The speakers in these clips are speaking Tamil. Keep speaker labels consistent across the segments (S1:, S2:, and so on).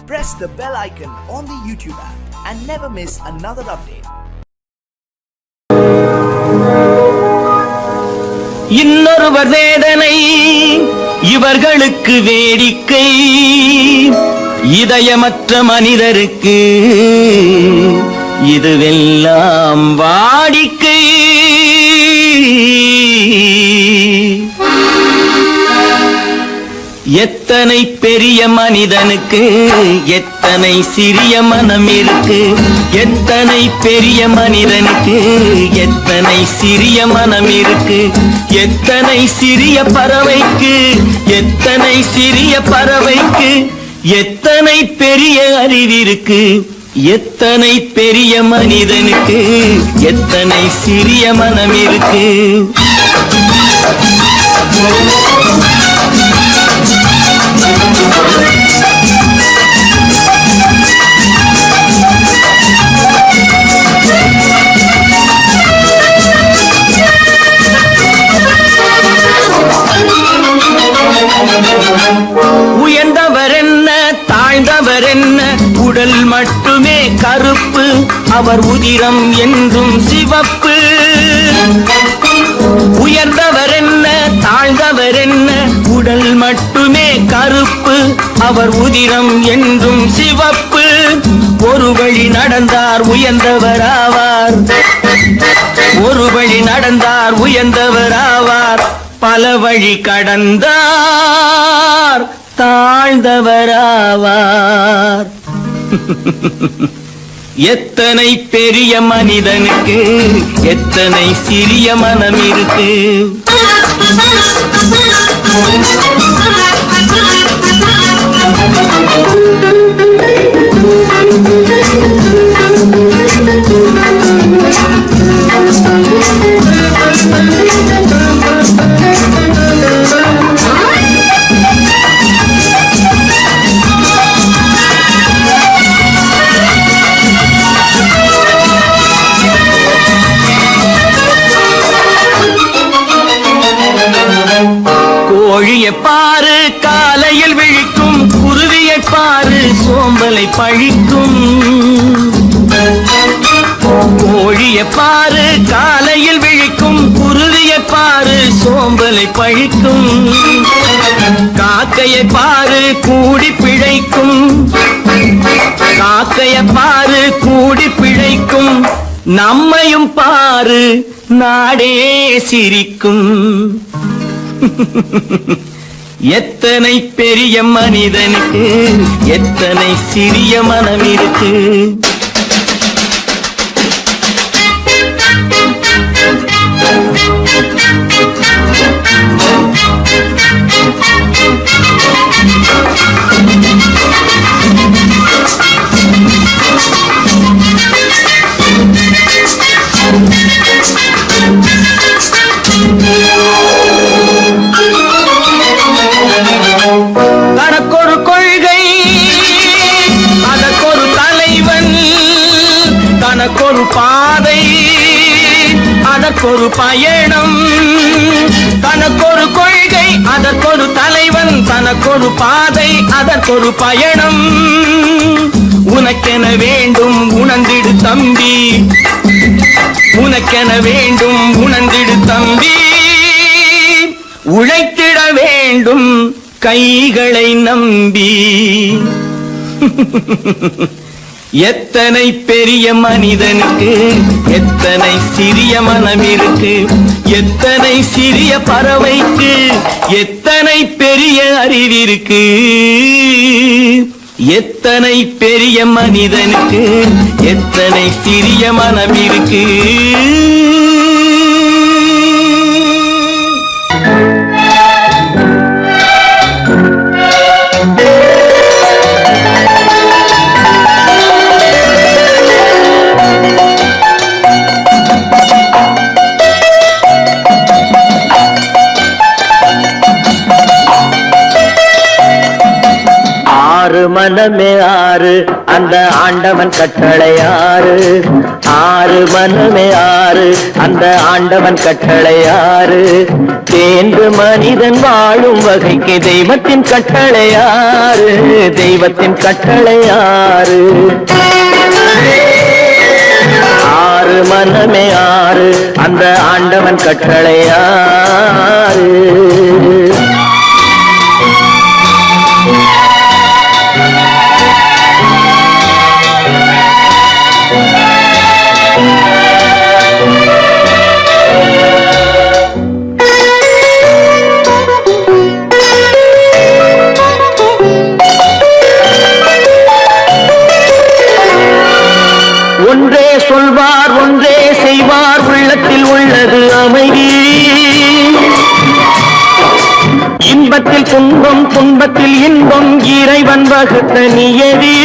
S1: press the bell icon on the YouTube app and never miss another update.
S2: இன்னொருவர் வேதனை இவர்களுக்கு வேடிக்கை, இதயமற்ற மனிதருக்கு இதுவெல்லாம் வாடிக்கை. எத்தனை பெரிய மனிதனுக்கு எத்தனை சிறிய மனம் இருக்கு, எத்தனை பெரிய மனிதனுக்கு எத்தனை சிறிய மனம் இருக்கு, எத்தனை சிறிய பறவைக்கு எத்தனை சிறிய பறவைக்கு எத்தனை பெரிய அறிவிருக்கு, எத்தனை பெரிய மனிதனுக்கு எத்தனை சிறிய மனம் இருக்கு. உயர்ந்தவர் என்ன தாழ்ந்தவர் என்ன, உடல் மட்டுமே கருப்பு, அவர் உதிரம் என்றும் சிவப்பு. உயர்ந்தவர் என்ன தாழ்ந்தவர் என்ன, உடல் மட்டுமே கருப்பு, அவர் உதிரம் என்றும் சிவப்பு. ஒரு வழி நடந்தார் உயர்ந்தவர் ஆவார், ஒரு வழி நடந்தார் உயர்ந்தவர் ஆவார், பல வழி கடந்தார் தாழ்ந்தவராவார். எத்தனை பெரிய மனிதனுக்கு எத்தனை சிறிய மனம் இருக்கு. கோழியை பாரு காலையில் விழிக்கும், குருவியை பாரு சோம்பலை பழிக்கும். கோழியை பாரு காலையில் விழிக்கும், குருவியை பாரு சோம்பலை பழிக்கும். காக்கையை பாரு கூடி பிழைக்கும், காக்கையை பாரு கூடி பிழைக்கும். நம்மையும் பாரு நாடே சிரிக்கும். எத்தனை பெரிய மனிதனுக்கு எத்தனை சிறிய மனம் இருக்கு. தனக்கொரு கொள்கை அதற்கொரு தலைவன், தனக்கொரு பாதை அதற்கொரு பயணம். தனக்கொரு கொள்கை அதற்கொரு தலைவன், தனக்கொரு பாதை அதற்கொரு பயணம். உனக்கென வேண்டும் உணர்ந்திடு தம்பி, உனக்கென வேண்டும் உணர்ந்திடு தம்பி. உழைத்திட வேண்டும் கைகளை நம்பி. எத்தனை பெரிய மனிதனுக்கு எத்தனை சிறிய மனம் இருக்கு, எத்தனை சிறிய பறவைக்கு எத்தனை பெரிய அறிவிருக்கு, எத்தனை பெரிய மனிதனுக்கு எத்தனை சிறிய மனம் இருக்கு. ஆறு மனமே ஆறு அந்த ஆண்டவன் கட்டளை ஆறு. ஆறு மனமே ஆறு அந்த ஆண்டவன் கட்டளை ஆறு. தேர்ந்து மனிதன் வாழும் வகைக்கு தெய்வத்தின் கட்டளை ஆறு. தெய்வத்தின் கட்டளை ஆறு. ஆறு மனமே ஆறு அந்த ஆண்டவன் கட்டளை ஆறு. ஒன்றே சொல்வார் ஒன்றே செய்வார் உள்ளத்தில் உள்ளது அமைதி. இன்பத்தில் துன்பம் துன்பத்தில் இன்பம் இறைவன் வகுத்த நியதி.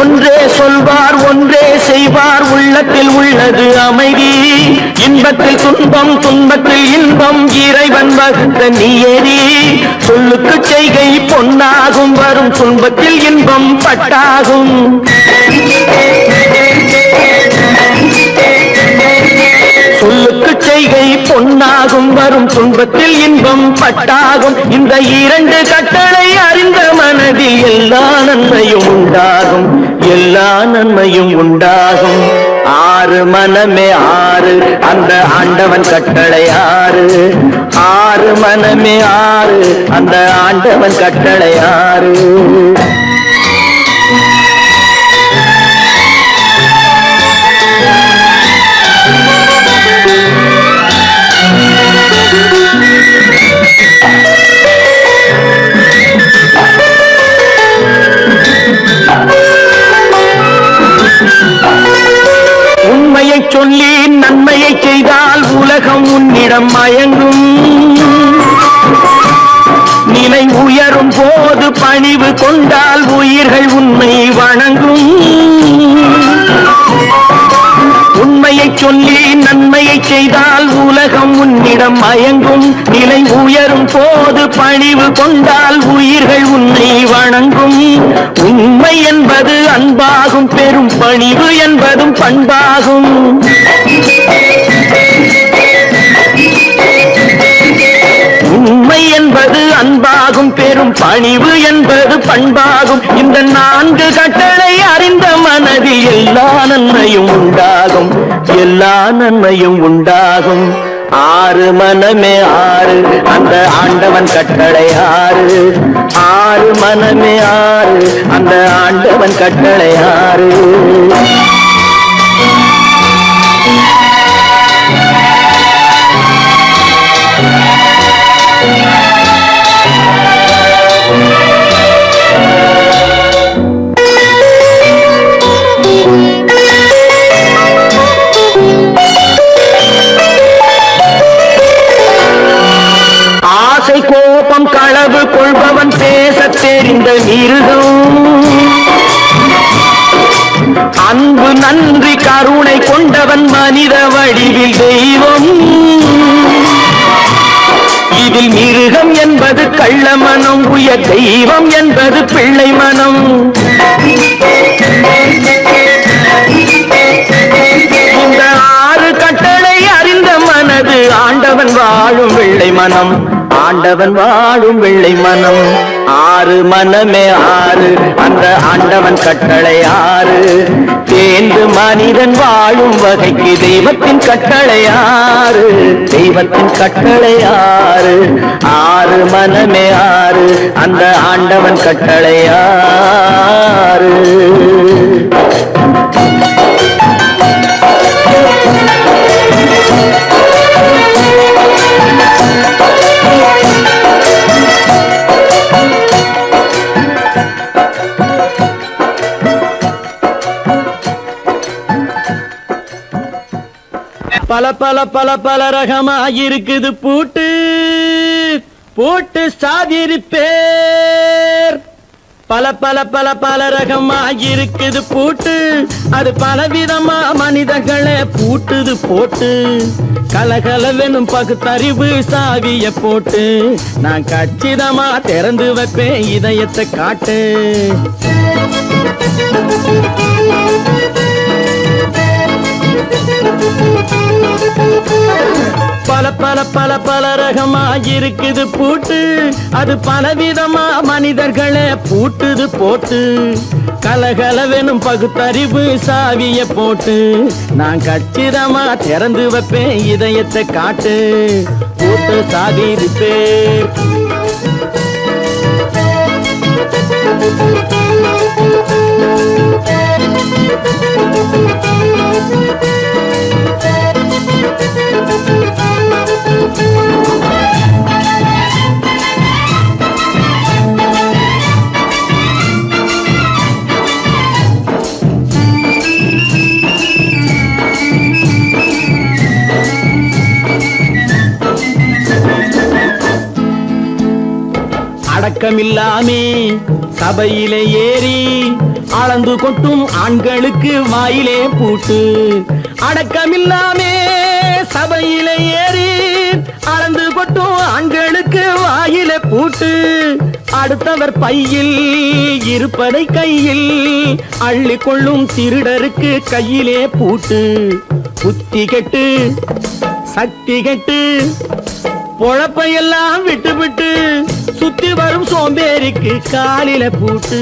S2: ஒன்றே சொல்வார் ஒன்றே செய்வார் உள்ளத்தில் உள்ளது அமைதி. இன்பத்தில் துன்பம் துன்பத்தில் இன்பம் இறைவன் வகுத்த நியதி. சொல்லுக்கு செய்கை பொன்னாகும் வரும் துன்பத்தில் இன்பம் பட்டாகும். சொல்லுக்கு செய்கை பொன்னாகும் வரும் துன்பத்தில் இன்பம் பட்டாகும். இந்த இரண்டு கட்டளை அறிந்த மனதில் எல்லா நன்மையும் உண்டாகும். எல்லா நன்மையும் உண்டாகும். ஆறு மனமே ஆறு அந்த ஆண்டவன் கட்டளை ஆறு. ஆறு மனமே ஆறு அந்த ஆண்டவன் கட்டளை ஆறு. உண்மையை சொல்லி நன்மையை செய்தால் உலகம் உன்னிடம் மயங்கும். நிலை உயரும் போது பணிவு கொண்டால் உயிர்கள் உன்னை வணங்கும். உண்மையை சொல்லி நன்மையை செய்தால் உலகம் உன்னிடம் மயங்கும். நிலை உயரும் போது பணிவு கொண்டால் உயிர்கள் உன்னை வணங்கும். உண்மை என்பது அன்பாகும் பெரும் பணிவு என்பதும் பண்பாகும். உண்மை என்பது அன்பாகும் பெரும் பணிவு என்பது பண்பாகும். இந்த நான்கு கட்டளை அறிந்த மனதில் எல்லா நன்மையும் உண்டாகும். எல்லா நன்மையும் உண்டாகும். ஆறு மனமே ஆறு அந்த ஆண்டவன் கட்டளை ஆறு. ஆறு மனமே ஆறு அந்த ஆண்டவன் கட்டளை ஆறு. ஆசை கோபம் களவு கொள்பவன் பேச தெரிந்த மிருகம். அன்பு நன்றி கருணை கொண்டவன் மனித வடிவில் தெய்வம். இதில் மிருகம் என்பது கள்ள மனம். உயர் தெய்வம் என்பது பிள்ளை மனம். இந்த ஆறு கட்டளை அறிந்த மனது ஆண்டவன் வாழும் வெள்ளை மனம். ஆண்டவன் வாழும் வெள்ளை மனம். ஆறு மனமே ஆறு அந்த ஆண்டவன் கட்டளை ஆறு. தேர்ந்து மனிதன் வாழும் வகைக்கு தெய்வத்தின் கட்டளை ஆறு. தெய்வத்தின் கட்டளை ஆறு. ஆறு மனமே ஆறு அந்த ஆண்டவன் கட்டளை ஆறு. பல பல பல பல ரகமாயிருக்குது பூட்டு. பூட்டு சாதிரி பேர். பல பல பல பல ரகமாயிருக்குது பூட்டு. அது பலவிதமா மனிதர்களை பூட்டுது போட்டு. கலகலவெனும் பகுத்தறிவு சாவிய போட்டு நான் கச்சிதமா திறந்து வைப்பேன் இதயத்தை காட்டு. பல பல பல பல ரகமா இருக்குது பூட்டு, அது பலவிதமா மனிதர்களை பூட்டுது போட்டு. கலகலவெனும் பகுத்தறிவு சாவிய போட்டு நான் கச்சிதமா திறந்து வைப்பேன் இதயத்தை காட்டு. பூட்டு சாவி ரிப்பேர். அடக்கமில்லாமே சபையிலே ஏறி அளந்து கொட்டும் ஆண்களுக்கு வாயிலே பூட்டு. அடக்கமில்லாமே சபையிலே ஏறி அளந்து கொட்டும் ஆண்களுக்கு வாயிலே பூட்டு. அடுத்தவர் பையில் இருப்பதை கையில் அள்ளி கொள்ளும் திருடருக்கு கையிலே பூட்டு. புத்தி கெட்டு சக்தி கெட்டு பொழப்பையெல்லாம் விட்டு விட்டு சுத்தி வரும் சோம்பேறிக்கு காலில பூட்டு.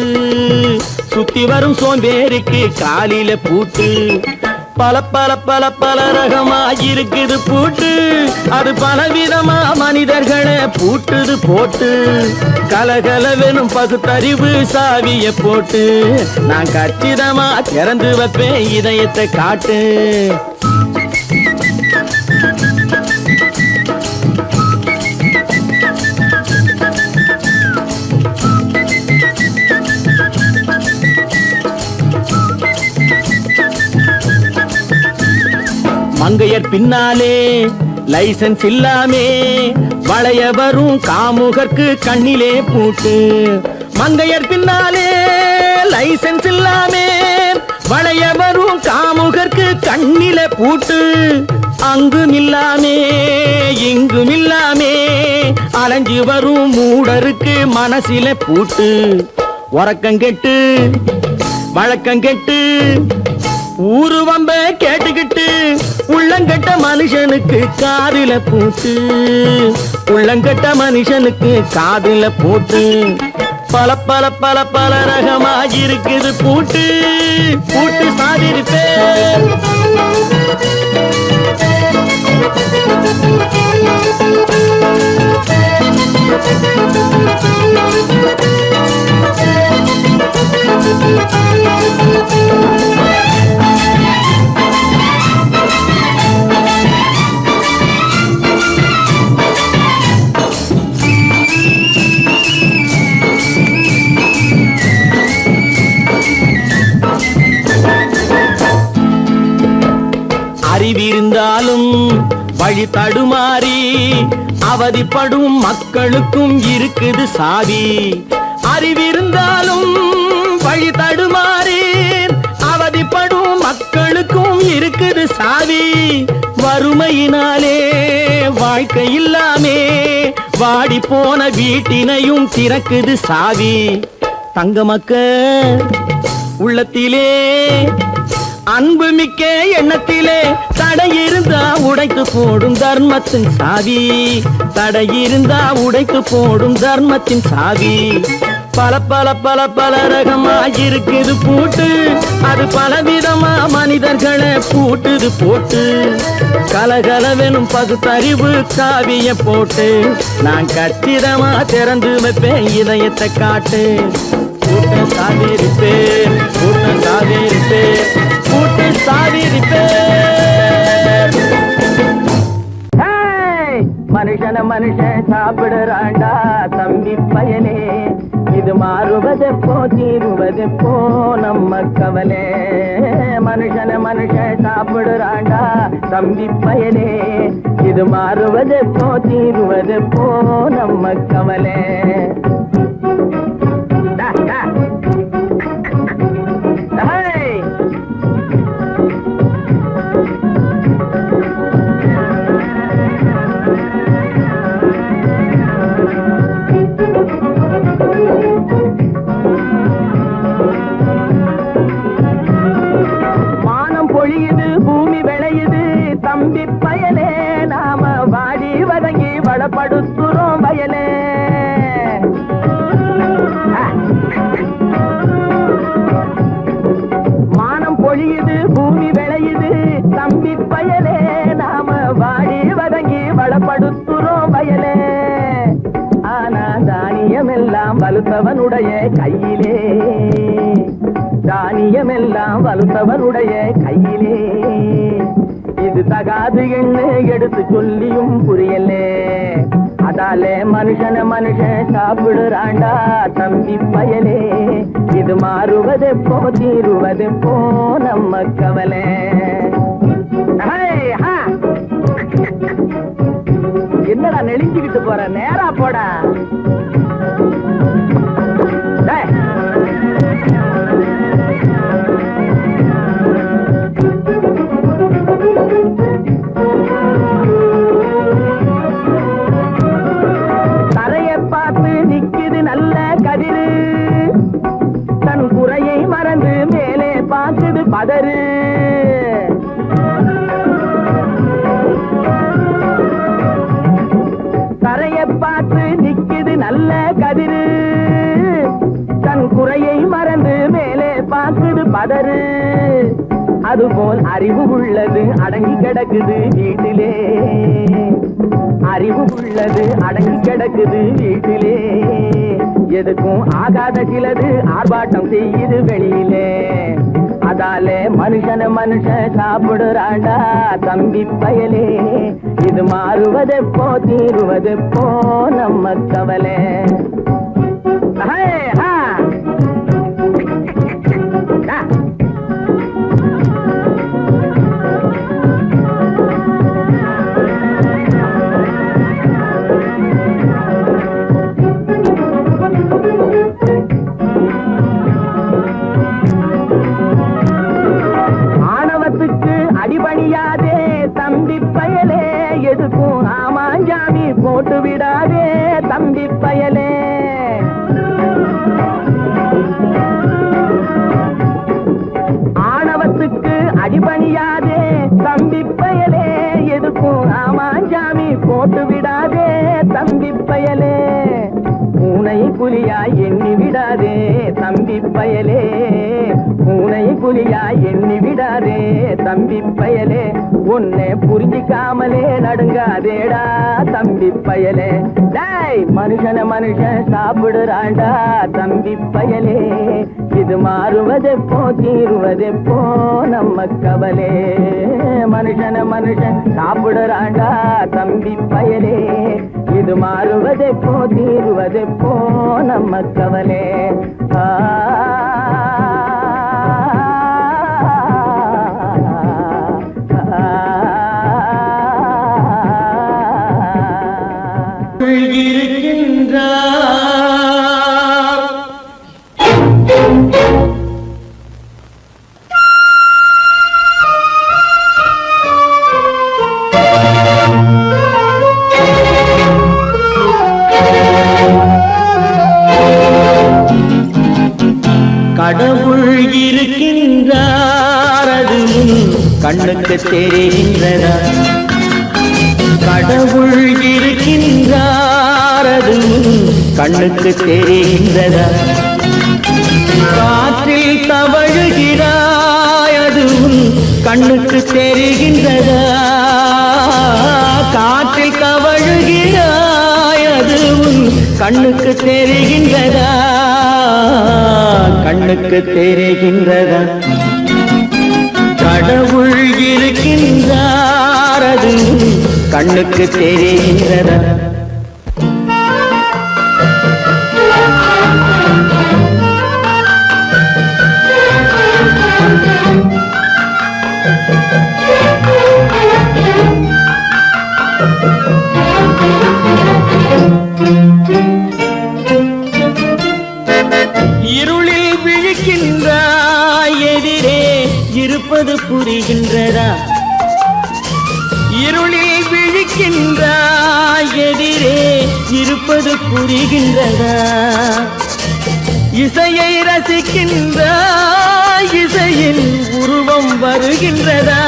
S2: சுத்தி வரும் சோம்பேறிக்கு காலில பூட்டு. பல பல பல பல ரகமா இருக்குது பூட்டு, அது பலவிதமா மனிதர்களை பூட்டுது போட்டு. கலகலவெனும் பகுத்தறிவு சாவிய போட்டு நான் கச்சிதமா திறந்து வைப்பேன் இதயத்தை காட்டு. மங்கையர் பின்னாலே லைசன்ஸ் இல்லாமே வளைய வரும் காமுகர்க்கு கண்ணிலே பூட்டு. மங்கையர் பின்னாலே லைசன்ஸ் இல்லாமே வளைய வரும் காமுகர்க்கு கண்ணிலே பூட்டு. அங்கும் இல்லாமே இங்கும் இல்லாமே அலைஞ்சு வரும் மூடருக்கு மனசில பூட்டு. உறக்கங்கெட்டு வழக்கங்கெட்டு ஊரு வம்ப கேட்டுக்கிட்டு உள்ளங்கட்ட மனுஷனுக்கு காதில பூட்டு. உள்ளங்கட்ட மனுஷனுக்கு காதில பூட்டு. பல பல பல பல ரகமா இருக்குது பூட்டு. பூட்டு சாதிருப்பே. அறிவிருந்தாலும் வழி தடுமாறி அவதிப்படும் மக்களுக்கும் இருக்குது சாவி. அறிவிருந்தாலும் வழி தடுமாறி அவதிப்படும் மக்களுக்கும் இருக்குது சாவி. வறுமையினாலே வாழ்க்கை இல்லாமே வாடி போன வீட்டினையும் திறக்குது சாவி. தங்க மக்க உள்ளத்திலே அன்பு மிக்க எண்ணத்திலே தடை இருந்தா உடைத்து போடும் தர்மத்தின் சாவி. தடை இருந்தா உடைத்து போடும் தர்மத்தின் சாவி. பல பல பல பல ரகமா இருக்குது பூட்டு, அது பலவிதமா மனிதர்களை பூட்டுது போட்டு. கலகலவெனும் பகுத்தறிவு சாவிய போட்டு நான் கச்சிதமா திறந்து வைப்பேன் இதயத்தை காட்டு. பூட்டு சாவி ரிப்பேர். பூட்டு சாவி ரிப்பேர். பூட்டு சாவி ரிப்பேர். மனுஷன மனுஷன் சாப்பிடுறாண்டா தம்பி பயனே. இது மாறுவதெப்போ தீருவதெப்போ நம்ம கவலை. மனுஷன மனுஷன் சாப்பிடுறாண்டா தம்பி பயனே. இது மாறுவதெப்போ தீருவதெப்போ நம்ம கவலை. தானியமெல்லாம் வலுத்தவனுடைய கையிலே, தானியமெல்லாம் வலுத்தவனுடைய கையிலே. இது தகாது என்ன எடுத்து சொல்லியும் புரியலே. அதாலே மனுஷன மனுஷன் சாப்பிடுறாண்டா தம்பி பயலே. இது மாறுவதெப்போ தீருவதெப்போ நம்ம கவலை. என்னடா நெளிஞ்சுக்கிட்டு போற, நேரா போடா. தரையை பார்த்து நிக்குது நல்ல கதிரு, தன் குறையை மறந்து மேலே பார்க்குது பதறு. தரையை பார்த்து நிக்குது நல்ல கதிரு, தன் குறையை மறந்து மேலே பார்க்குது பதறு. அதுபோல் அறிவு உள்ளது அடங்கி கிடக்குது வீட்டிலே, அறிவு உள்ளது அடங்கி கிடக்குது வீட்டிலே. எதுக்கும் ஆகாத சிலது ஆர்ப்பாட்டம் செய்யுது வெளியிலே. அதாலே மனுஷன மனுஷன் சாப்பிடுறாண்டா தம்பி பயலே. இது மாறுவதெப்போ தீருவதெப்போ நம்ம கவலை. அடிபணியாதே தம்பி பயலே, எதுக்கும் ஆமாஞ்சாமி போட்டு விடாதே தம்பி பயலே. ஆணவத்துக்கு அடிபணியாதே தம்பி பயலே, எதுக்கும் ஆமாஞ்சாமி போட்டு விடாதே தம்பி பயலே. பூனை புலியா எண்ணி விடாதே தம்பி பயலே, பூனை புலியா எண்ணி விடாதே தம்பி பயலே. உன்னை புரிஞ்சிக்காமலே நடுங்காதேடா தம்பி பயலே. டேய் மனுஷன மனுஷன் சாப்பிடுறாண்டா தம்பி பயலே. இது மாறுவதெப்போ தீருவதெப்போ நம்ம கவலை. மனுஷன மனுஷன் சாப்பிடுறாண்டா தம்பி பயலே. இது மாறுவதெப்போ தீருவதெப்போ நம்ம கவலை. கடவுள் இருக்கின்றார், அது கண்ணுக்கு தெரிகின்றதா? கடவுள் இருக்கின்றார், அது கண்ணுக்கு தெரிகின்றதா? காற்றில் தவழுகிறாய், அது கண்ணுக்கு தெரிகின்றதா? காற்றில் தவழுகிறாய், அது கண்ணுக்கு தெரிகின்றதா? கண்ணுக்கு தெரிகின்றதா? கடவுள் இருக்கின்றார், அது கண்ணுக்கு தெரிகின்றதா? இருளில் விழிக்கின்றாய், எதிரே இருப்பது புரிகின்றதா? இருளில் விழிக்கின்றாய், எதிரே இருப்பது புரிகின்றதா? இசையை ரசிக்கின்றாய், இசையின் உருவம் வருகின்றதா?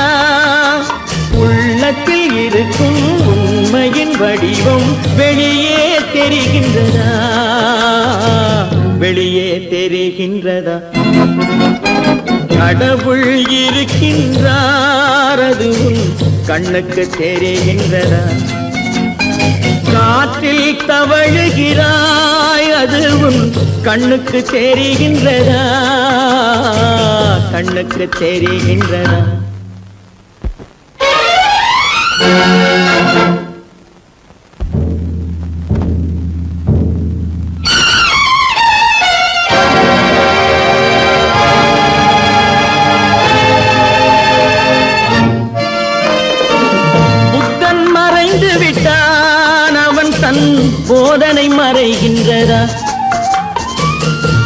S2: உள்ளத்தில் இருக்கும் உண்மையின் வடிவம் வெளியே தெரிகின்றதா? வெளியே தெரிகின்றதா? கடவுள் இருக்கின்றார், அது கண்ணுக்கு தெரிகின்றதா? காற்றில் தவழுகிறாய் அது உன் கண்ணுக்கு தெரிகின்றதா கண்ணுக்கு தெரிகின்றதா போதனை மறைகின்றதா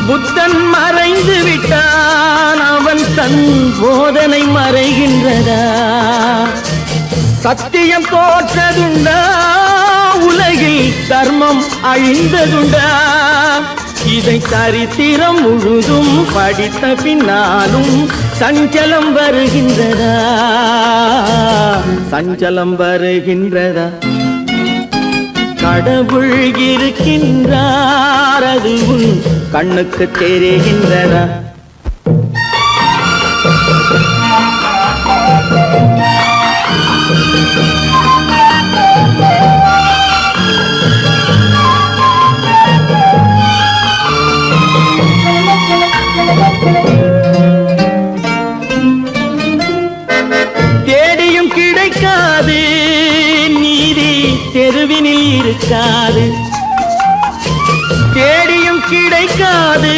S2: புத்தன் மறைந்து விட்டான் அவன் தன் போதனை மறைகின்றதா சத்தியம் தோற்றதுண்டா உலகில் தர்மம் அழிந்ததுண்டா இதை சரித்திரம் முழுதும் படித்த பின்னாலும் சஞ்சலம் வருகின்றதா சஞ்சலம் வருகின்றதா கடவுள் இருக்கின்றார் அது உன் கண்ணுக்கு தெரிகின்றதா தேடியும் கிடைக்காது நீதி தெருவினில் இருக்காது தேடியும் கிடைக்காது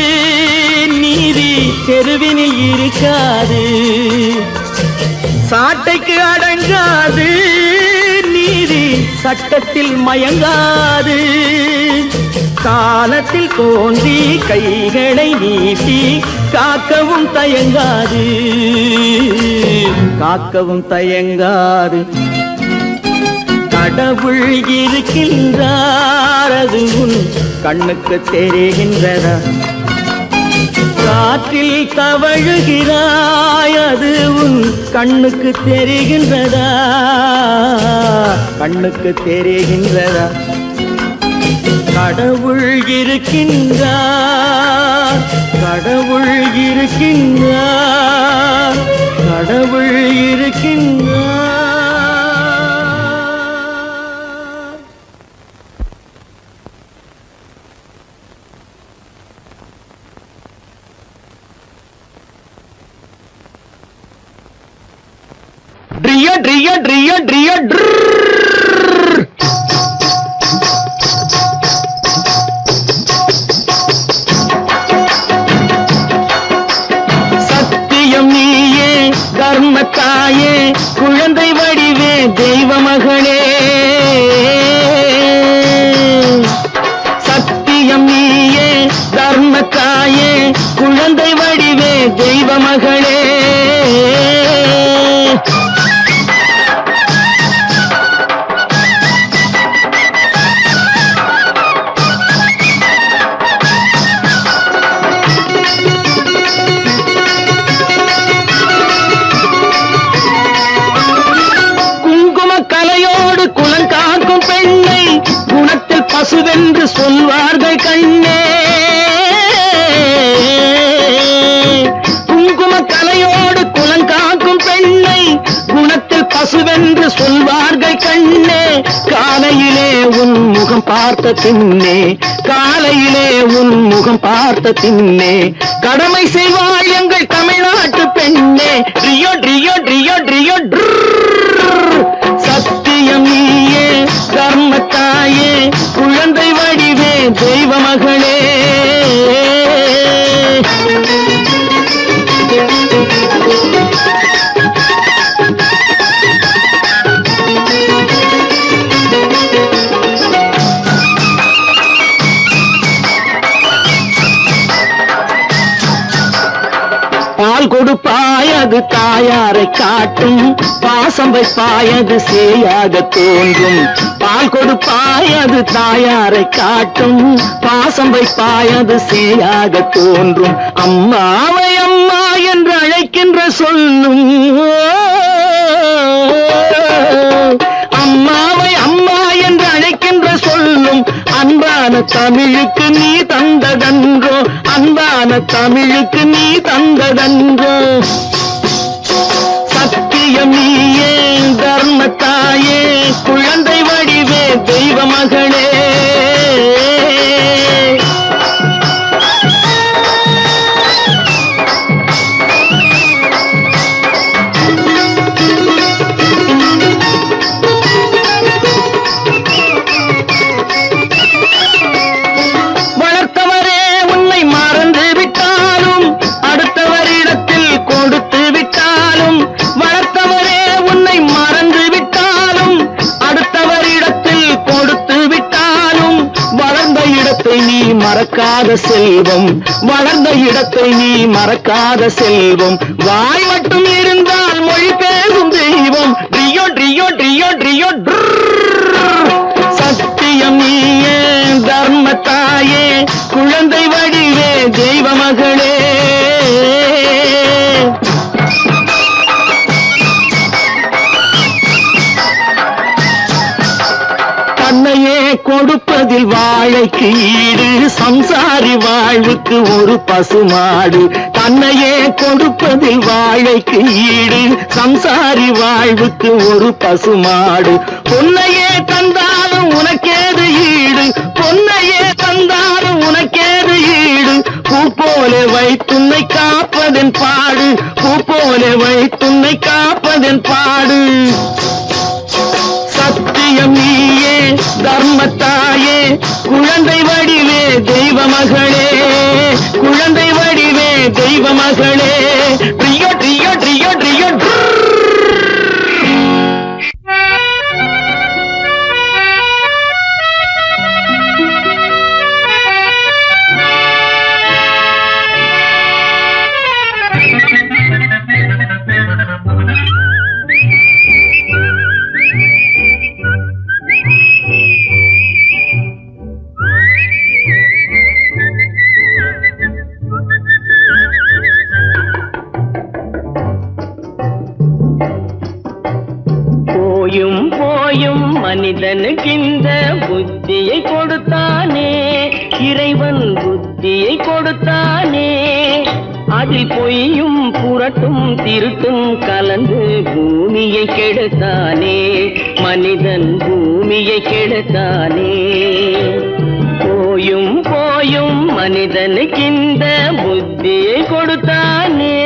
S2: நீதி தெருவினில் இருக்காது சாட்டைக்கு அடங்காது நீதி சட்டத்தில் மயங்காது காலத்தில் தோன்றி கைகளை நீட்டி காக்கவும் தயங்காது காக்கவும் தயங்காது கடவுள் இருக்கின்றார் அது உன் கண்ணுக்கு தெரிகின்றதா காற்றில் தவழுகிறாய் அது உன் கண்ணுக்கு தெரிகின்றதா கண்ணுக்கு தெரிகின்றதா கடவுள் இருக்கின்றார் கடவுள் இருக்கின்றார் கடவுள் இருக்கின்றார் Dria, dria, dria, dria, சத்தியம் நீயே தர்மத்தாயே குழந்தை வடிவே தெய்வ மகளே சத்தியம் நீயே தர்மத்தாயே குழந்தை வடிவே தெய்வ மகளே பசுவென்று சொல்வார்கள் கண்ணே குங்கும கலையோடு குலங்காக்கும் பெண்ணை குணத்தில் பசுவென்று சொல்வார்கள் கண்ணே காலையிலே உன் முகம் பார்த்த பின்னே காலையிலே உன் முகம் பார்த்த பின்னே கடமை செய்வாள் எங்கள் தமிழ்நாட்டு பெண்ணே ரியோ ரியோ ரியோ ரியோ சத்தியம் நீயே தர்மத்தாயே குழந்தை வடிவே தெய்வ மகளே பால் கொடுப்பாய் அது தாயாரை காட்டும் பாசம் வைப்பாய் அது சேயாக தோன்றும் பால் கொடுப்பாய் அது தாயாரை காட்டும் பாசம் வைப்பாய் அது சேயாக தோன்றும் அம்மாவை அம்மா என்று அழைக்கின்ற சொல்லும் அம்மாவை அம்மா என்று அழைக்கின்ற சொல்லும் அன்பான தமிழுக்கு நீ தந்ததன்றோ அன்பான தமிழுக்கு நீ தந்ததன்றோ சத்தியம் நீயே தர்மத்தாயே குழந்தை வடிவே தெய்வ மகளே. வளர்த்தவரே உன்னை மறந்து விட்டாலும் அடுத்தவரிடத்தில் கொடுத்து விட்டாலும், வளர்த்தவரே உன்னை மறந்து விட்டாலும் அடுத்தவரிடத்தில் கொடுத்து விட்டாலும், வளர்ந்த இடத்தை நீ மறக்காத செல்வம், வளர்ந்த இடத்தை நீ மறக்காத செல்வம். வாய் மட்டும் இருந்தால் மொழி பேசும் தெய்வம். ட்ரியோ ட்ரியோ ட்ரியோ ட்ரியோ சத்தியம் நீயே தர்மத்தாயே குழந்தை வடிவே தெய்வ மகளே. தன்னையே கொடுப்பதில் வாழைக்கு ஈடு, சம்சாரி வாழ்வுக்கு ஒரு பசுமாடு. தன்னையே கொடுப்பதில் வாழைக்கு ஈடு, சம்சாரி வாழ்வுக்கு ஒரு பசுமாடு. பொன்னையே தந்தாலும் உனக்கேது ஈடு, பொன்னையே தந்தாலும் உனக்கேது ஈடு. பூ போல வைத்துன்னை காப்பதன் பாடு, பூ போல வைத்துன்னை காப்பதன் பாடு. சத்தியம் நீயே தர்மத்தாயே குழந்தை வடிவே தெய்வ மகளே, குழந்தை வடிவே தெய்வ மகளே. ட்ரியோ ட்ரியோ ட்ரியோ ட்ரியோ போயும் போயும் மனிதனுக்கிந்த புத்தியை கொடுத்தானே, இறைவன் புத்தியை கொடுத்தானே. அதில் பொய்யும் புரட்டும் திருட்டும் கலந்து பூமியை கெடுத்தானே, மனிதன் பூமியை கெடுத்தானே. போயும் போயும் மனிதனுக்கிந்த புத்தியை கொடுத்தானே.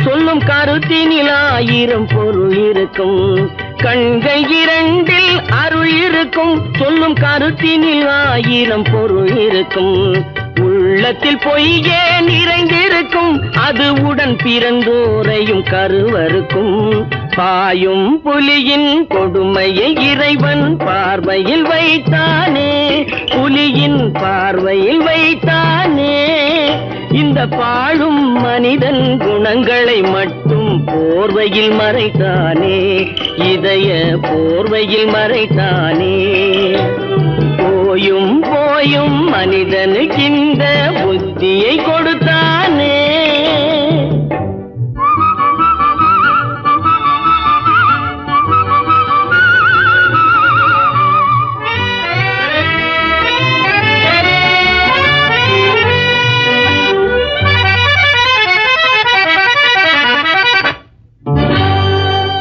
S2: சொல்லும் கருத்தினில் ஆயிரம் பொருள் இருக்கும். கண்கள் இரண்டில் அருள் இருக்கும், சொல்லும் கருத்தினில் ஆயிரம் பொருள் இருக்கும். உள்ளத்தில் பொய்யே நிறைந்திருக்கும், அது உடன் பிறந்தோரையும் கருவருக்கும். பாயும் புலியின் கொடுமையை இறைவன் பார்வையில் வைத்தானே, புலியின் பார்வையில் வைத்தானே. இந்த பாழும் மனிதன் குணங்களை மட்டும் போர்வையில் மறைத்தானே, இதய போர்வையில் மறைத்தானே. போயும் போயும் மனிதனுக்கு இந்த புத்தியை கொடுத்தானே.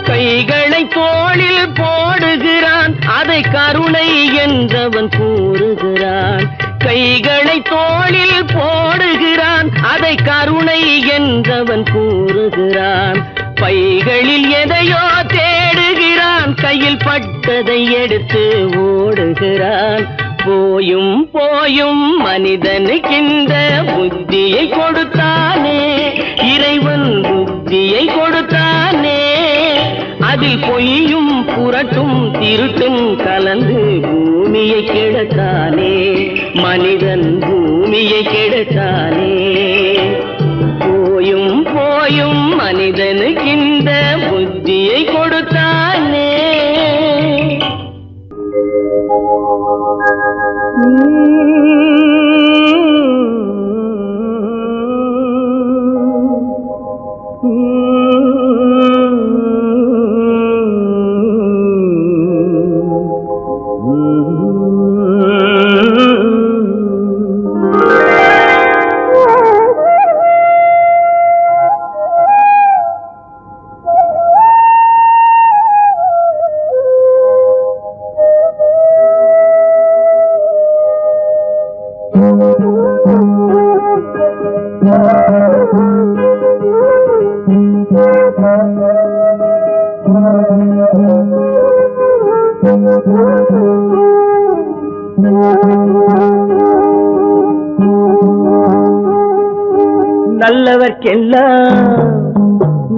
S2: கைகளை தோளில் போடுகிறான், அதை கருணை என்றவன் கூறுகிறான். கைகளை தோளில் போடுகிறான், அதை கருணை என்றவன் கூறுகிறான். பைகளில் எதையோ தேடுகிறான், கையில் பட்டதை எடுத்து ஓடுகிறான். போயும் போயும் மனிதனுக்கிந்த புத்தியை கொடுத்தானே, இறைவன் புத்தியை கொடுத்தானே. அதில் பொய்யும் புரட்டும் திருட்டும் கலந்து பூமியை கெடுத்தானே, மனிதன் பூமியை கெடுத்தானே. போயும் போயும் மனிதனுக்கிந்த புத்தியை கொடுத்தானே.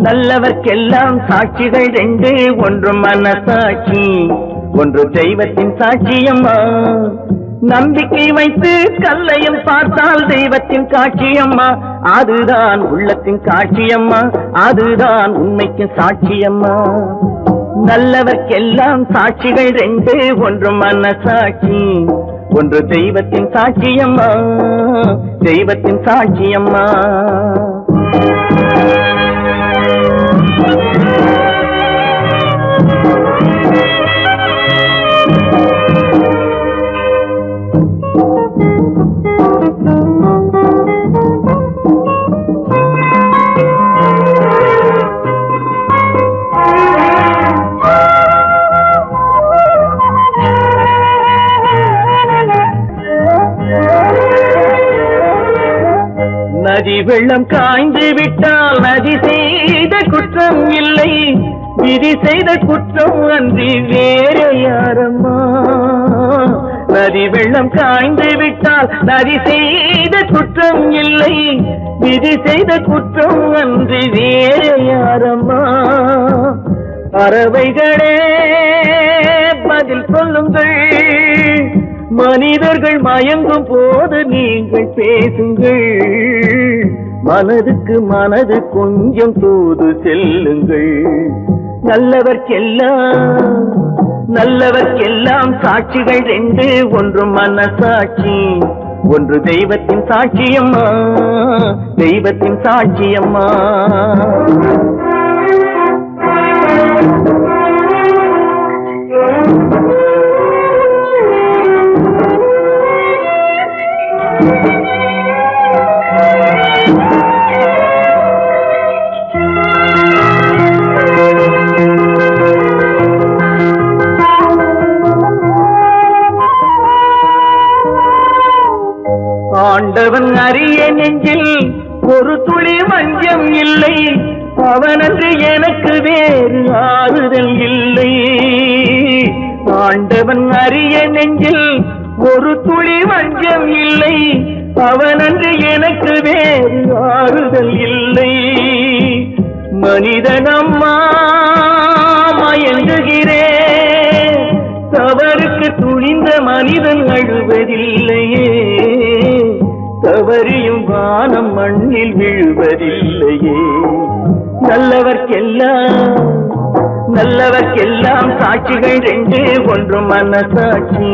S2: நல்லவர்க்கெல்லாம் சாட்சிகள் ரெண்டு, ஒன்று மனசாட்சி, ஒன்று தெய்வத்தின் சாட்சியம்மா. நம்பிக்கை வைத்து கல்லையும் பார்த்தால் தெய்வத்தின் காட்சியம்மா. அதுதான் உள்ளத்தின் காட்சியம்மா, அதுதான் உண்மைக்கு சாட்சியம்மா. நல்லவர்க்கெல்லாம் சாட்சிகள் ரெண்டு, ஒன்று மனசாட்சி, ஒன்று தெய்வத்தின் சாட்சியம்மா, தெய்வத்தின் சாட்சியம்மா. நதி வெள்ளம் காய்ந்து விட்டால் நதி செய்த குற்றம் இல்லை, விதி செய்த குற்றம் அன்றி வேறு யாரம்மா. நதி வெள்ளம் காய்ந்து விட்டால் நதி செய்த குற்றம் இல்லை, விதி செய்த குற்றம் அன்றி வேறு யாரம்மா. பறவைகளே பதில் சொல்லுங்கள், மனிதர்கள் மயங்கும் போது நீங்கள் பேசுங்கள், மனதுக்கு மனது கொஞ்சம் தூது செல்லுங்கள். நல்லவர்க்கெல்லாம் சாட்சிகள் ரெண்டு, ஒன்று மனசாட்சி, ஒன்று தெய்வத்தின் சாட்சியம்மா, தெய்வத்தின் சாட்சியம்மா. ஆண்டவன் அறிய நெஞ்சில் ஒரு துளி வஞ்சம் இல்லை, அவனன்று எனக்கு வேறு ஆறுதல் இல்லை. ஆண்டவன் அறிய நெஞ்சில் ஒரு துளி வஞ்சம் இல்லை, அவனன்று எனக்கு வேறு ஆறுதல் இல்லை. மனிதனம்மா மயங்குகிறேன், தவறுக்கு துணிந்த மனிதன் அழுவதில்லையே, தவறியும் வானம் மண்ணில் விழுவதில்லையே. நல்லவர்க்கெல்லாம் சாட்சிகள் ரெண்டு, ஒன்று மனசாட்சி,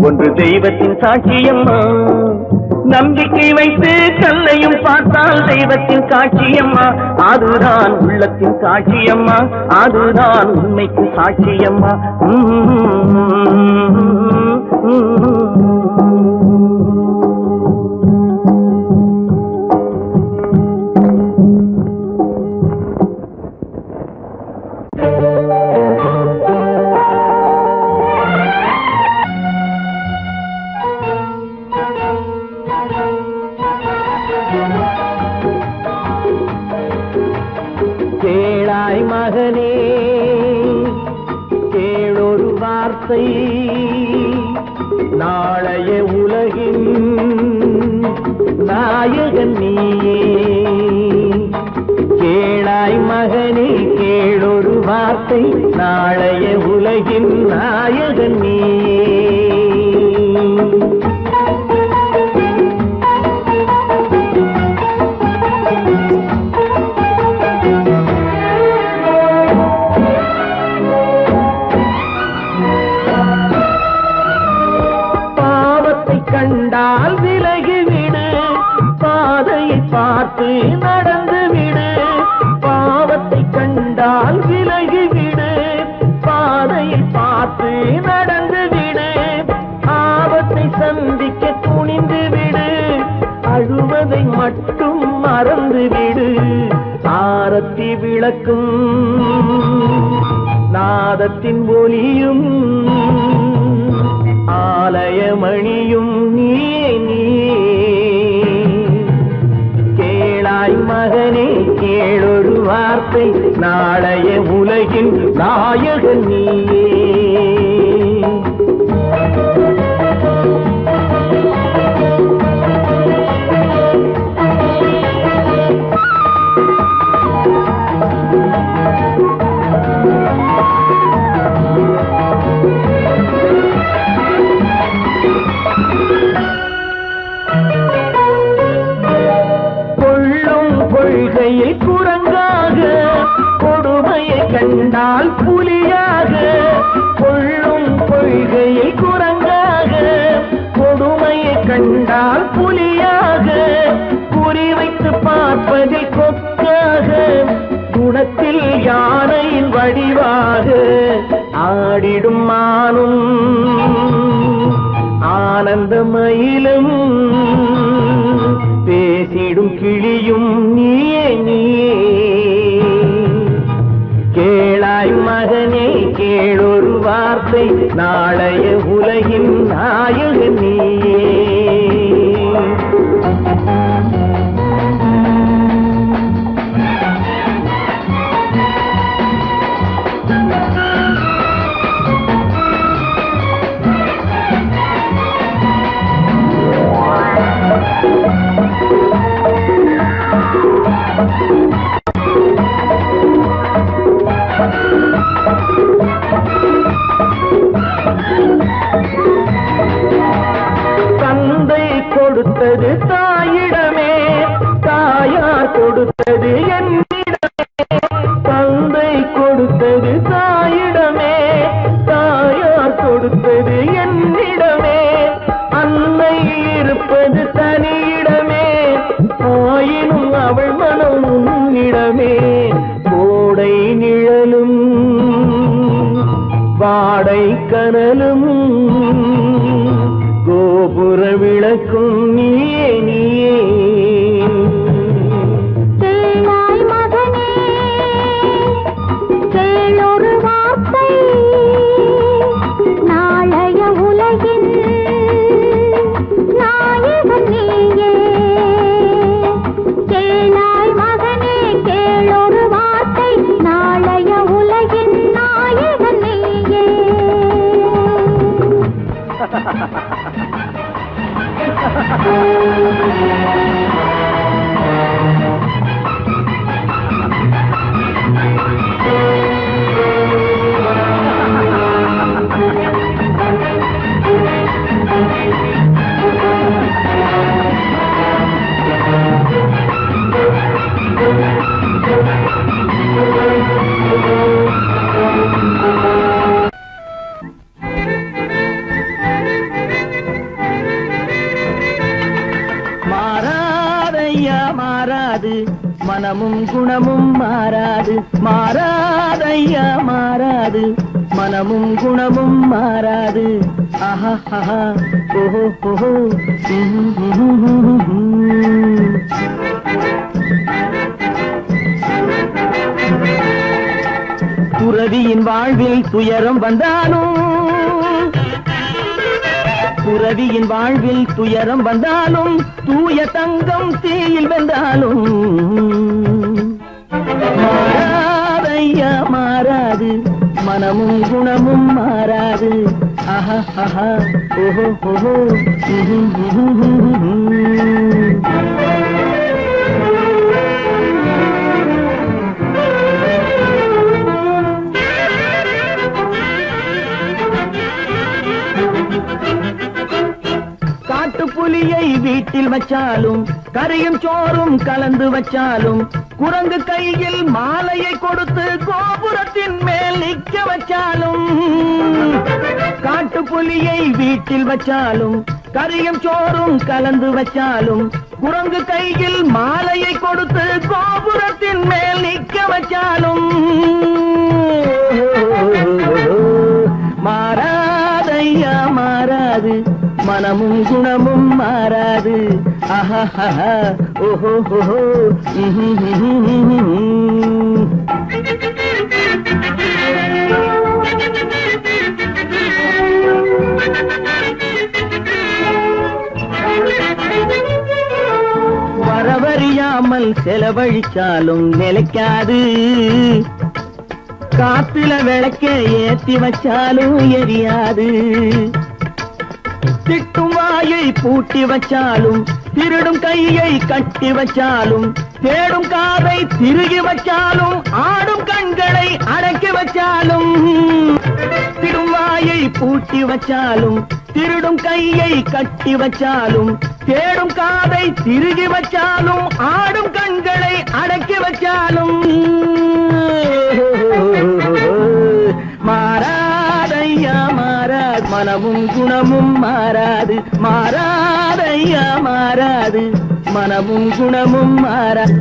S2: ஒன்று தெய்வத்தின் சாட்சியம்மா. நம்பிக்கை வைத்து கல்லையும் பார்த்தால் தெய்வத்தின் காட்சியம்மா. அதுதான் உள்ளத்தின் காட்சியம்மா, அதுதான் உண்மைக்கு சாட்சியம்மா. கேளாய் மகனே கேளொரு வார்த்தை, நாளைய உலகின் நாயகன் நீயே. கேளாய் மகனே கேளொரு வார்த்தை, நாளைய உலகின் நாயகன் நீயே. கண்டால் விலகிவிடு, பாதையை பார்த்து நடந்து விடு. பாவத்தை கண்டால் விலகிவிடு, பாதையை பார்த்து நடந்து விடு. ஆபத்தை சந்திக்க துணிந்து விடு, அழுவதை மட்டும் மறந்து விடு. ஆரத்தி விளக்கும் நாதத்தின் ஒலியும் ஆலயமணியும் நீ. கேளாய் மகனே கேளொரு வார்த்தை, நாளைய உலகின் நாயகன் நீயே. மானும் ஆனந்த மயிலும் பேசிடும் கிளியும் நீயே நீயே கேளாய் மகனே கேளொரு வார்த்தை நாளைய உலகின் நாயகன் நீயே தந்தை கொடுத்தது தாயிடமே தாயார் கொடுத்தது என்னிடமே தந்தை கொடுத்தது தாயிடமே தாயார் கொடுத்தது என்னிடமே அன்னை இருப்பது தனியிடமே ஆயினும் அவள் மனம் உன்னிடமே கோடை நிழலும் வாடை கனலும் கோபுர விளக்கும் நீயே நீயே
S3: கேளாய் மகனே கேளொரு வார்த்தை நாளைய உலகின் நாயகன் நீயே கேளாய் மகனே கேளொரு வார்த்தை நாளைய உலகின் நாயகன் நீயே
S2: மாறாதையா மாறாது மனமும் குணமும் மாறாது மாறாதையா மாறாது மனமும் குணமும் மாறாது ஆஹா ஆஹா ஓஹோ ஓஹோ துறவியின் வாழ்வில் துயரம் வந்தாலும் துறவியின் வாழ்வில் துயரம் வந்தாலும் தூய தங்கம் தீயில் வெந்தாலும் மாறாதையா மாறாது மனமும் குணமும் மாறாது ஆஹா ஆஹா ஓஹோ ஓஹோ புலியை வீட்டில் வச்சாலும் கறியும் சோறும் கலந்து வச்சாலும் குரங்கு கையில் மாலையை கொடுத்து கோபுரத்தின் மேல் நிற்க வச்சாலும் காட்டு புலியை வீட்டில் வச்சாலும் கறியும் சோறும் கலந்து வச்சாலும் குரங்கு கையில் மாலையை கொடுத்து கோபுரத்தின் மேல் நிற்க வச்சாலும் மாறாதையா மாறாது மனமும் குணமும் மாறாது ஆஹா ஆஹா ஓஹோ ஓஹோ வரவறியாமல் செலவழிச்சாலும் நிலைக்காது காத்துல விளக்க ஏத்தி வச்சாலும் எரியாது திட்டும் வாயை பூட்டி வச்சாலும் திருடும் கையை கட்டி வச்சாலும் தேடும் காதை திருகி வச்சாலும் ஆடும் கண்களை அடக்கி வச்சாலும் திடும் வாயை பூட்டி வச்சாலும் திருடும் கையை கட்டி வச்சாலும் தேடும் காதை திருகி வச்சாலும் ஆடும் கண்களை அடக்கி வச்சாலும் மாறாதையா மாறாது மனமும் குணமும் மாறாது மாறாதையா மாறாது மனமும் குணமும் மாறாது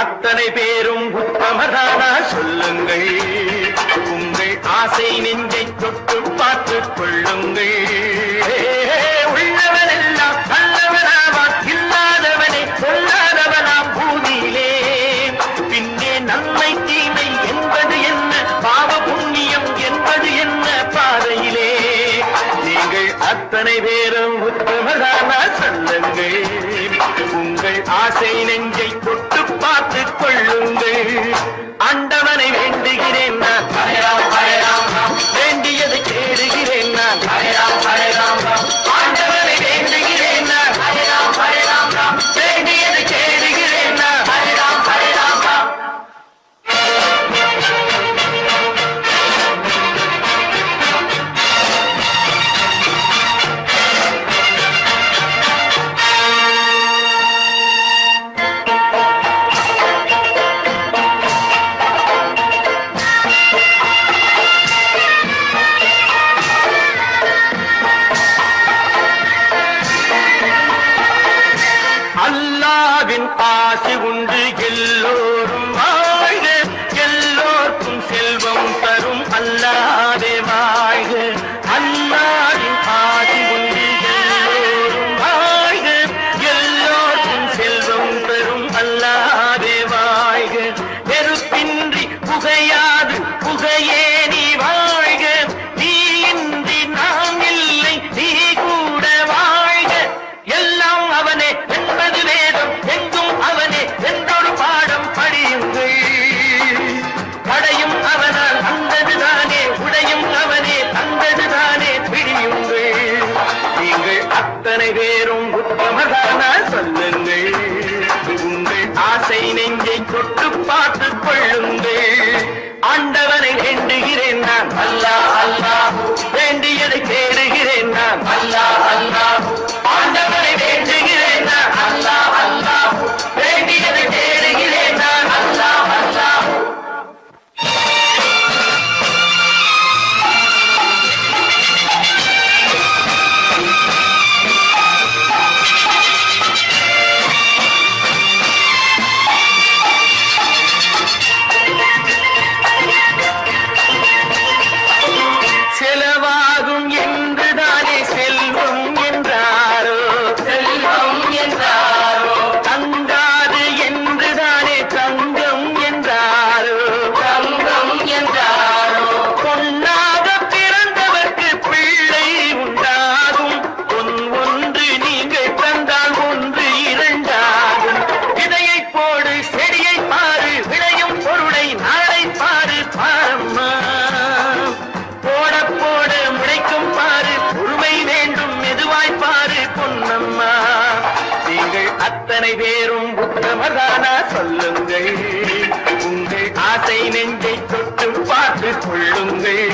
S2: அத்தனை பேரும் உத்தமதானா சொல்லுங்கள். உங்கள் ஆசை நெஞ்சை தொட்டு பார்த்துக் கொள்ளுங்கள். உள்ளவனெல்லாம் நல்லவனாவான், இல்லாதவனே சொல்லாதவனாம் பூமியிலே. பின்னே நன்மை தீமை என்பது என்ன, பாவ புண்ணியம் என்பது என்ன பாதையிலே. நீங்கள் அத்தனை பேரும் உத்தமதானா சொல்லுங்கள். உங்கள் ஆசை நெஞ்சை தொட்டு பார்த்துக் கொள்ளுங்கள். ஆண்டவனை வேண்டுகிறேன் நான், வேண்டியதை கேடுகிறேன் நான். ஆண்டவனை வேண்டுகிறேன் நான், வேண்டியதை கேடுகிறேன் நான். அல்லாவின் ஆசி உண்டு எல்லோரும் வாழ்க, எல்லோருக்கும் செல்வம் தரும் அல்லாவே வாழ்க. அல்லாவின் ஆசி உண்டு எல்லோரும் வாழ்க, எல்லோருக்கும் செல்வம் தரும் அல்லாவே வாழ்க. நெருப்பின்றி புகையாது புகையே நீ வாழ்க, நீ இன்றி நாம் இல்லை நீ கூட வாழ்க. எல்லாம் அவனே என்பது வேதம், எங்கும் அவனே என்றொரு பாடம் படியுங்கள். படையும் அவனால் வந்ததுதானே, உடையும் அவனே தந்ததுதானே பிடியுங்கள். நீங்கள் அத்தனை பேரும் உத்தமதானா சொல்லுங்கள். உங்கள் ஆசை நெஞ்சை தொட்டு பார்த்துக் கொள்ளுங்கள். ஆண்டவனை வேண்டுகிறேன் நான், அல்லாஹ் அல்லாஹ், வேண்டியதை தேடுகிறேன் நான், அல்லாஹ் அல்லாஹ். ஆண்டவனை வேண்டுகிறேன் நான், அல்லாஹ் அல்லாஹ், வேண்டியதை தேடுகிறேன் நான், அல்லாஹ் அல்லாஹ். செலவாகும் என்றுதானே செல்வம் என்றாரோ, செல்வம் என்றாரோ. தங்காது என்றுதானே தங்கம் என்றாரோ, தங்கம் என்றாரோ. பொன்னாக பிறந்தவர்க்கு பிள்ளை உண்டாகும், பொன் ஒன்று நீங்கள் தந்தால் ஒன்று இரண்டாகும். விதையை போடு செடியை பாரு, விளையும் பொருளை நாளை பாரு பாரம்மா. போட போட முளைக்கும் பாரு, பொறுமை வேண்டும் மெதுவாய் பாரு பொன்னம்மா. நீங்கள் அத்தனை பேரும் உத்தமதானா சொல்லுங்கள். உங்கள் ஆசை நெஞ்சை தொட்டு பார்த்துக் கொள்ளுங்கள்.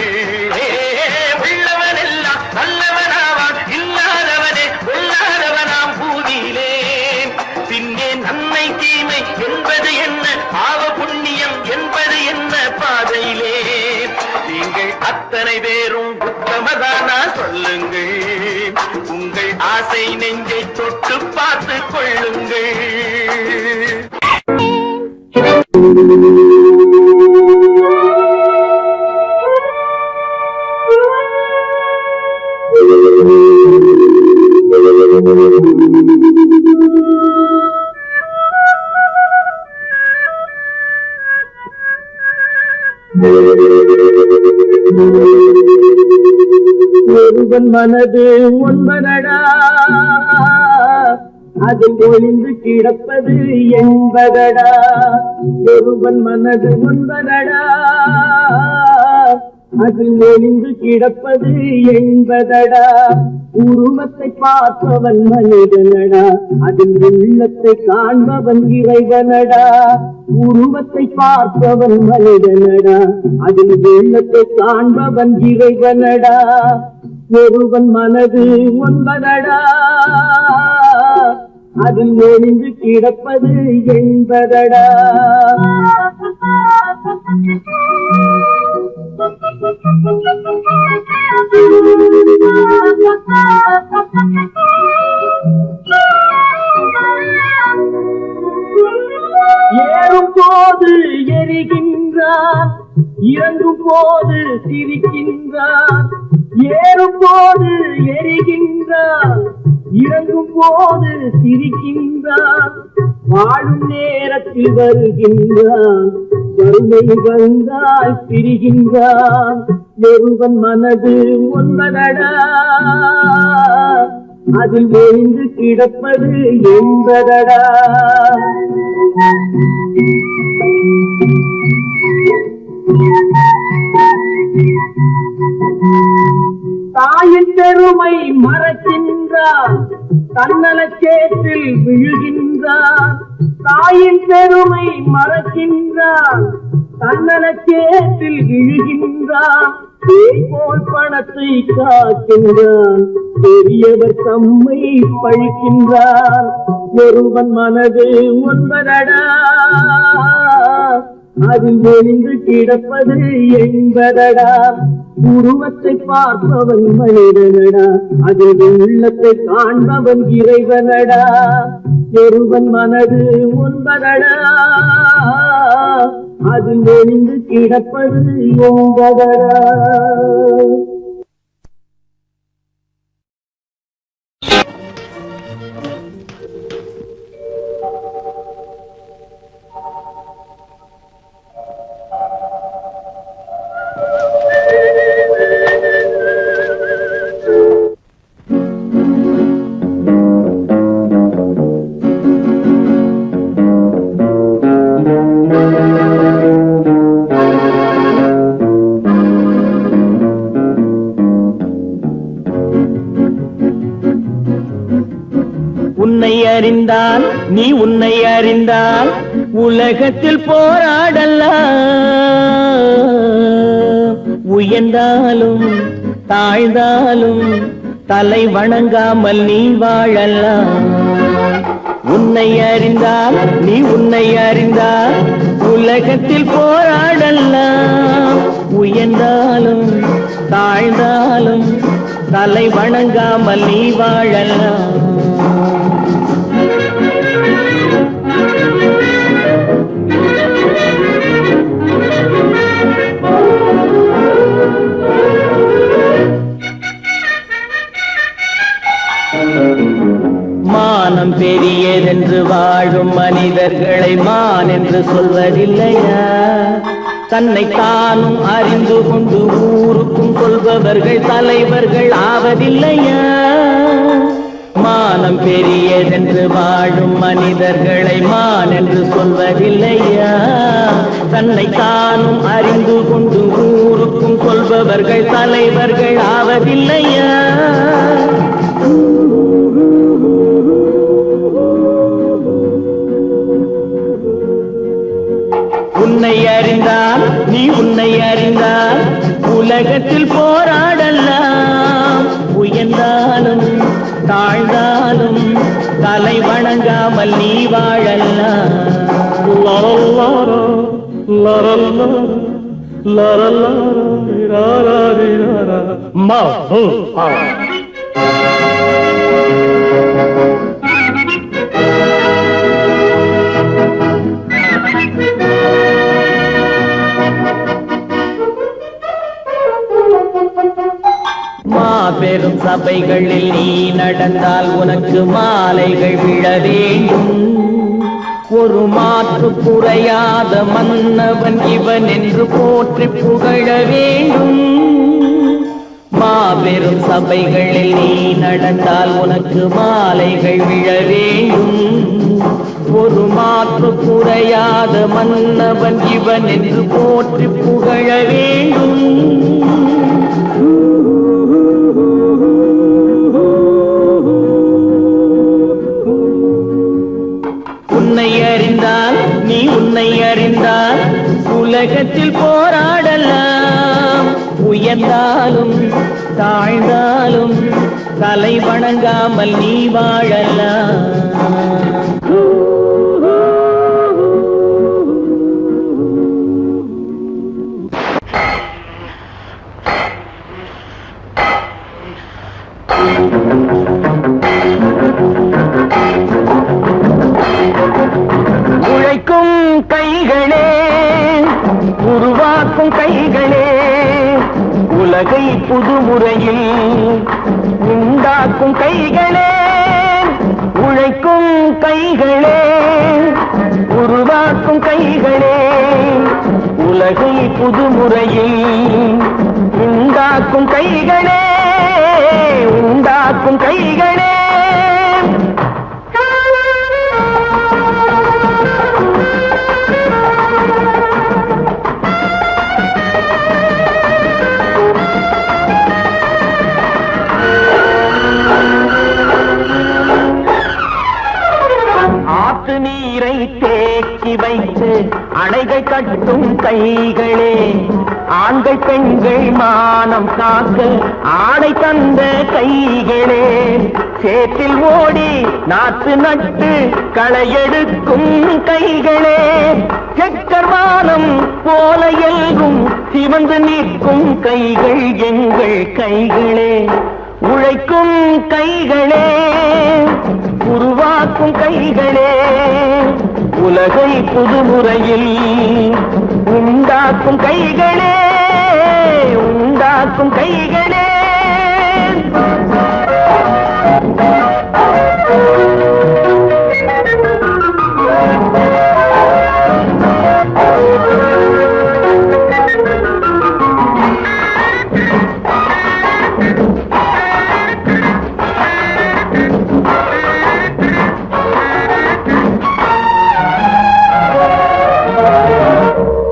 S2: உள்ளவனெல்லாம் நல்லவனாவான், இல்லாதவனே கொல்லாதவனாம் பூதியிலே. பின்னே நன்மை தீமை என்பது என்ன, பாவ புண்ணியம் என்பது என்ன பாதையிலே. நீங்கள் அத்தனை பேரும் உத்தமதானா சொல்லுங்கள். உங்கள் ஆசை நெஞ்சை தொட்டு பார்த்துக் கொள்ளுங்கள். ஒருவன் மனது ஒன்பதடா, அதில் ஒளிந்து கிடப்பது என்பதடா. ஒருவன் மனது ஒன்பதடா, அதில் ஒளிந்து கிடப்பது என்பதடா. உருவத்தை பார்ப்பவன் மனிதனடா, அதில் உள்ளத்தை காண்பவன் இறைவனடா. உருவத்தை பார்ப்பவன் மனிதனடா, அதில் உள்ளத்தை காண்பவன் இறைவனடா. ஒருவன் மனது ஒன்பதடா, அதில் ஒளிந்து கிடப்பது என்பதடா. ஏறும் சிரிக்கின்றான், இறங்கும் போது சிரிக்கின்றான், ஏறும் போது எரிகின்றான், இறங்கும் போது சிரிக்கின்றான், வாழும் நேரத்தில் வருகின்றான், வறுமை வந்தால் பிரிகின்றான். ஒருவன் மனது ஒன்பதடா, அதில் ஒழிந்து கிடப்பது என்பதடா. தாயின் பெருமை மறக்கின்றான், தன்னலச்சேற்றில் விழுகின்றான். தாயின் பெருமை மறக்கின்றான், தன்னலச்சேற்றில் விழுகின்றான். போல் பணத்தை காக்கின்றான், பெரியவர் தம்மை பழிக்கின்றான். ஒருவன் மனது ஒன்பதடா, அதில் ஒளிந்து கிடப்பது என்பதடா. உருவத்தை பார்ப்பவன் மனிதனடா, அதில் உள்ளத்தை காண்பவன் இறைவனடா. ஒருவன் மனது ஒன்பதடா, அதில் ஒளிந்து கிடப்பது என்பதடா. உன்னை அறிந்தால் நீ உன்னை அறிந்தால் உலகத்தில் போராடலாம். உயர்ந்தாலும் தாழ்ந்தாலும் தலை வணங்காமல் நீ வாழலாம். உன்னை அறிந்தால் நீ உன்னை அறிந்தால் உலகத்தில் போராடலாம். உயர்ந்தாலும் தாழ்ந்தாலும் தலை வணங்காமல் நீ வாழலாம். மானம் பெரியதென்று வாழும் மனிதர்களை மான் என்று சொல்வதில்லையா? தன்னை தானும் அறிந்து கொண்டு ஊருக்கும் சொல்பவர்கள் தலைவர்கள் ஆவதில்லையா? மானம் பெரியதென்று வாழும் மனிதர்களை மான் என்று சொல்வதில்லையா? தன்னை தானும் அறிந்து கொண்டு ஊருக்கும் சொல்பவர்கள் தலைவர்கள் ஆவதில்லையா? உன்னை அறிந்தால் நீ உன்னை அறிந்தால் உலகத்தில் போராடலாம். உயர்ந்தாலும் தாழ்ந்தாலும் தலை வணங்காமல் நீ வாழலாம். மாபெரும் சபைகளில் நீ நடந்தால் உனக்கு மாலைகள் விழ வேண்டும். ஒரு மாற்று குறையாத மன்னவன் இவன் என்று போற்றி புகழ வேண்டும். மாபெரும் சபைகளில் நீ நடந்தால் உனக்கு மாலைகள் விழ வேண்டும். ஒரு மாற்று குறையாத மன்னவன் இவன் என்று போற்றி புகழ வேண்டும். உன்னை அறிந்தால் நீ உன்னை அறிந்தால் உலகத்தில் போராடலாம். உயர்ந்தாலும் தாழ்ந்தாலும் தலை வணங்காமல் நீ வாழலாம். உழைக்கும் கைகளே உருவாக்கும் கைகளே உலகை புதுமுறையில் உண்டாக்கும் கைகளே உழைக்கும் கைகளே உருவாக்கும் கைகளே உலகை புதுமுறையில் உண்டாக்கும் கைகளே உண்டாக்கும் கைகளே ஆற்று நீரை தேக்கி வைத்து அணைகள் கட்டும் கைகளே ஆண்கள் பெண்கள் மானம் காக்க ஆடை தந்த கைகளே சேற்றில் ஓடி நாற்று நட்டு களையெடுக்கும் கைகளே செக்கர்வானம் போல எல்கும் சிவந்து நிற்கும் கைகள் எங்கள் கைகளே உழைக்கும் கைகளே உருவாக்கும் கைகளே உலகை புதுமுறையில் உண்டாக்கும் கைகளே உண்டாக்கும் கைகளே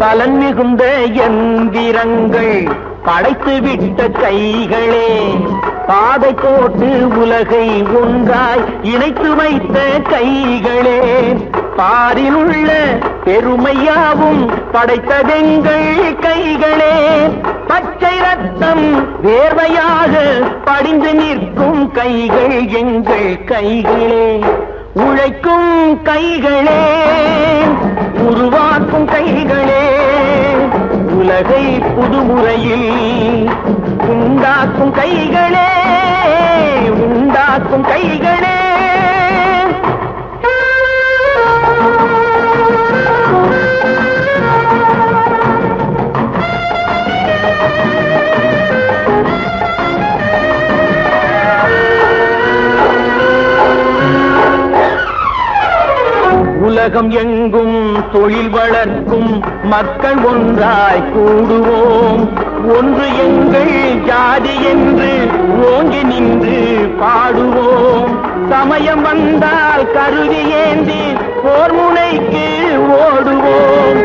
S2: பலன் மிகுந்த எந்திரங்கள் படைத்து விட்ட கைகளே பாதை போட்டு உலகை ஒன்றாய் இணைத்து வைத்த கைகளே பாரில் உள்ள பெருமையாவும் படைத்ததெங்கள் கைகளே பச்சை ரத்தம் வேர்வையாக படிந்து நிற்கும் கைகள் எங்கள் கைகளே உழைக்கும் கைகளே உருவாக்கும் கைகளே உலகை புதுமுறையில் உண்டாக்கும் கைகளே உண்டாக்கும் கைகளே உலகம் எங்கும் தொழில் வளர்க்கும் மக்கள் ஒன்றாய் கூடுவோம் ஒன்று எங்கள் ஜாதி என்று ஓங்கி நின்று பாடுவோம் சமயம் வந்தால் கருவி ஏந்தி போர் முனைக்கு ஓடுவோம்